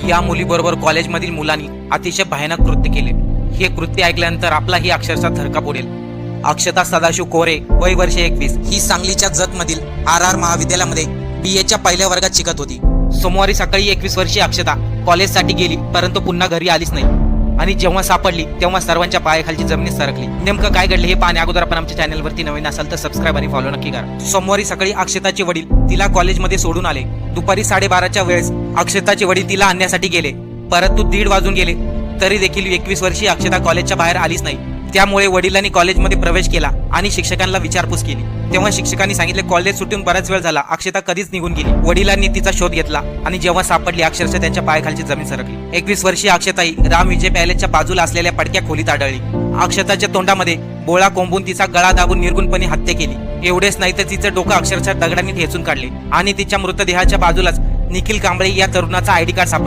या मुलीबरोबर कॉलेजमधील मुलांनी अतिशय भयानक कृत्य केले। हे कृत्य ऐकल्यानंतर आपलाही अक्षरशः थरका पडेल। अक्षता सदाशिव कोरे, वय वर्ष 21, ही सांगलीच्या जतमधील RR महाविद्यालयामध्ये BAच्या पहिल्या वर्गात शिकत होती। सोमवारी सकाळी 21 वर्षीय अक्षता कॉलेजसाठी गेली, परंतु पुन्हा घरी आलीच नाही आणि जेव्हा सापडली तेव्हा सर्वांच्या पायाखालची जमिनी सरकली। नेमकं काय घडलं हे पाहण्या अगोदर आपण आमच्या चॅनलवरती नवीन असाल तर सबस्क्राईब आणि फॉलो नक्की करा। सोमवारी सकाळी अक्षताचे वडील तिला कॉलेजमध्ये सोडून आले। दुपारी 12:30च्या वेळेस अक्षताचे वडील तिला आणण्यासाठी गेले, परंतु 1:30 वाजून गेले तरी देखील 21 वर्षीय अक्षता कॉलेजच्या बाहेर आलीच नाही। त्यामुळे वडिलांनी कॉलेजमध्ये प्रवेश केला आणि शिक्षकांना विचारपूस केली। तेव्हा शिक्षकांनी सांगितले कॉलेज सुटून बराच वेळ झाला, अक्षता कधीच निघून गेली। वडिलांनी तिचा शोध घेतला आणि जेव्हा सापडली अक्षरशः त्यांच्या पायाखालची जमीन सरकली। 21 वर्षीय अक्षताई राम विजय पॅलेसच्या बाजूला असलेल्या पडक्या खोलीत आढळली। अक्षताच्या तोंडामध्ये बोळा कोंबून तिचा गळा दाबून निर्गुणपणे हत्या केली। एवढेच नाही तर तिचं डोकं अक्षरशः दगडांनी ठेचून काढले आणि तिच्या मृतदेहाच्या बाजूलाच निखिल कांबळे या तरुणाचा ID कार्ड सापडले।